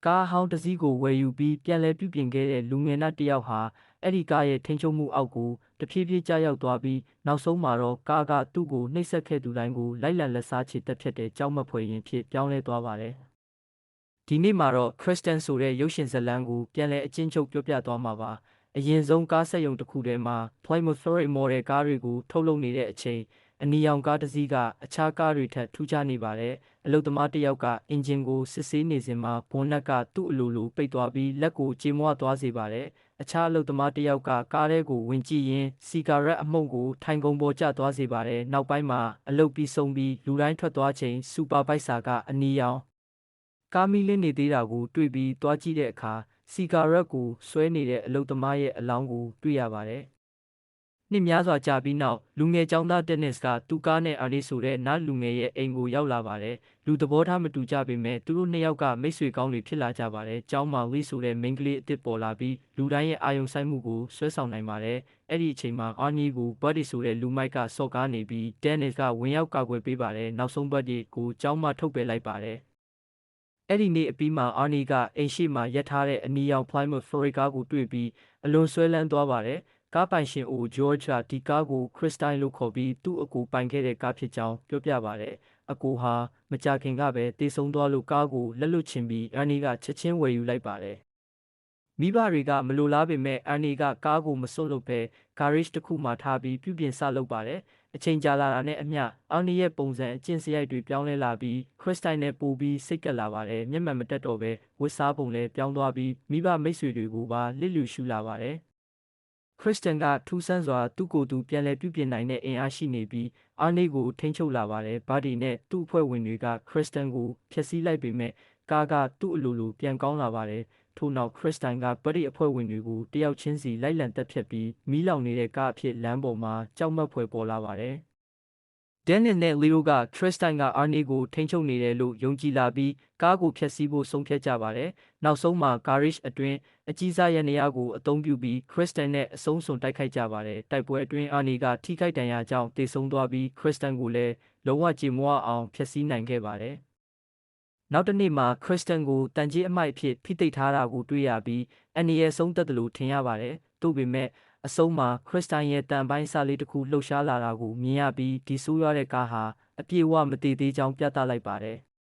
ကားဟောင်းတစ်စီးကိုဝယ်ယူပြီးပြန်လည်ပြုပြင်ခဲ့တဲ့လူငယ်နတ်တစ်ယောက်ဟာအဲ့ဒီကားရဲ့ထိန်းချုပ်မှုအောက်ကိုတဖြည်းဖြည်းကျရောက်သွားပြီးနောက်ဆုံးမှာတော့ကားကသူ့ကိုနှိပ်စက်ခဲ့သူတိုင်းကိုလိုက်လံလက်စားချေတက်ဖြတ်တဲ့ကြောက်မက်ဖွယ်ရင်ဖြစ်ပြောင်းလဲသွားပါတယ်။ဒီနေ့မှာတော့ Kristen ဆိုတဲ့ရုပ်ရှင်ဇာတ်လမ်းကိုပြန်လည်အကျဉ်းချုပ်ပြောပြသွားမှာပါ။အရင်ဆုံးကားစက်ရုံတစ်ခုထဲမှာ Plymouth Fury Model ကားတွေကိုထုတ်လုပ်နေတဲ့အချိန်အနီရောင်ကားတစ်စီးကအခြားကားတွေထက်ထူးခြားနေပါတယ်။အလုပ်သမားတစ်ယောက်ကအင်ဂျင်ကိုစစ်ဆေးနေစဉ်မှာဘွန်နက်ကသူ့အလိုလိုပိတ်သွားပြီးလက်ကိုကြေမွသွားစေပါတယ်။အခြားအလုပ်သမားတစ်ယောက်ကကားထဲကိုဝင်ကြည့်ရင်းစီဂါရက်အမှုန့်ကိုထိုင်ကုန်ပေါ်ကျသွားစေပါတယ်။နောက်ပိုင်းမှာအလုပ်ပြီးဆုံးပြီးလူတိုင်းထွက်သွားချိန်စူပါဗိုက်ဆာကအနီရောင်ကားမီးလင်းနေသေးတာကိုတွေ့ပြီးသွားကြည့်တဲ့အခါစီဂါရက်ကိုဆွဲနေတဲ့အလုပ်သမားရဲ့အလောင်းကိုတွေ့ရပါတယ်။နှစ်များစွာကြာပြီးနောက်လူငယ်ကျောင်းသားတက်နစ်ကသူ့ကားနဲ့အာရီဆိုတဲ့နောက်လူငယ်ရဲ့အိမ်ကိုရောက်လာပါတယ်။လူသဘောထားမတူကြပေမဲ့သူတို့နှစ်ယောက်ကမိတ်ဆွေကောင်းတွေဖြစ်လာကြပါတယ်။ကျောင်းမှာဝီဆိုတဲ့မိန်းကလေးအစ်စ်ပေါ်လာပြီးလူတိုင်းရဲ့အာရုံစိုက်မှုကိုဆွဲဆောင်နိုင်ပါတယ်။အဲ့ဒီအချိန်မှာအာနီကိုဘတ်ဒီဆိုတဲ့လူမိုက်ကစော့ကားနေပြီးတက်နစ်ကဝင်ရောက်ကာကွယ်ပေးပါတယ်။နောက်ဆုံးဘတ်ဒီကိုကျောင်းမှထုတ်ပယ်လိုက်ပါတယ်။အဲ့ဒီနေ့အပြီးမှာအာနီကအိမ်ရှိမှရပ်ထားတဲ့အနီရောင် Plymouth Fury ကားကိုတွေ့ပြီးအလွန်ဆွဲလန်းသွားပါတယ်။ကားပိုင်ရှင်အိုဂျော့ဂျ်ကဒီကားကိုခရစ်စတိုင်းလို့ခေါ်ပြီးသူ့အကိုပိုင်ခဲ့တဲ့ကားဖြစ်ကြောင်းပြောပြပါတယ်။အကိုဟာမကြာခင်ကပဲတေဆုံးသွားလို့ကားကိုလက်လွတ်ချင်ပြီးအာနီကချက်ချင်းဝယ်ယူလိုက်ပါတယ်။မိဘတွေကမလိုလားပေမဲ့အာနီကကားကိုမစွန့်လွတ်ဘဲ garage တစ်ခုမှာထားပြီးပြုပြင်ဆလုပ်ပါတယ်။အချိန်ကြာလာတာနဲ့အမျှအာနီရဲ့ပုံစံအကျင့်စရိုက်တွေပြောင်းလဲလာပြီးခရစ်စတိုင်းနဲ့ပိုပြီးစိတ်ကပ်လာပါတယ်။မျက်မှန်မတက်တော့ဘဲဝတ်စားပုံလည်းပြောင်းသွားပြီးမိဘမိတ်ဆွေတွေကိုပါလစ်လျူရှုလာပါတယ်။ခရစ်စတန်ကထူးဆန်းစွာသူ့ကိုယ်သူပြန်လည်ပြုပြင်နိုင်တဲ့အင်အားရှိနေပြီးအာနီကိုထိန်းချုပ်လာပါတယ်။ဘာဒီနဲ့သူ့အဖွဲ့ဝင်တွေကခရစ်စတန်ကိုဖျက်ဆီးလိုက်ပေမဲ့ကားကသူ့အလိုလိုပြန်ကောင်းလာပါတယ်။ထို့နောက်ခရစ်စတန်ကဗဒီအဖွဲ့ဝင်တွေကိုတယောက်ချင်းစီလိုက်လံတက်ဖြတ်ပြီးမီးလောင်နေတဲ့ကားအဖြစ်လမ်းပေါ်မှာကြောက်မက်ဖွယ်ပေါ်လာပါတယ်။ဒန်နစ်နဲ့လီယိုကခရစ်စတန်ကအာနီကိုထိန်းချုပ်နေတယ်လို့ယုံကြည်လာပြီးကားကိုဖျက်ဆီးဖို့ဆုံးဖြတ်ကြပါတယ်။နောက်ဆုံးမှာ garage အတွင်းအကြီးစားရန်နေရာကိုအသုံးပြုပြီးခရစ်စတန်နဲ့အဆုံးစွန်တိုက်ခိုက်ကြပါတယ်။တိုက်ပွဲအတွင်းအာနီကထိခိုက်ဒဏ်ရာကြောင့်တေဆုံးသွားပြီးခရစ်စတန်ကိုလည်းလုံးဝကြေမွအောင်ဖျက်ဆီးနိုင်ခဲ့ပါတယ်။နောက်တစ်နေ့မှာခရစ်စတန်ကိုတန်ကြီးအမိုက်အဖြစ်ဖိသိပ်ထားတာကိုတွေ့ရပြီးအန်နီရဲ့ဆုံးသက်တယ်လို့ထင်ရပါတယ်။သို့ပေမဲ့အဆုံးမှာခရစ်စတိုင်းရဲ့တန်ပိုင်းစားလေးတစ်ခုလှုပ်ရှားလာတာကိုမြင်ရပြီးဒီဆိုးရွားတဲ့ကားဟာအပြည့်အဝမတည်သေးကြောင်းပြသလိုက်ပါတယ်။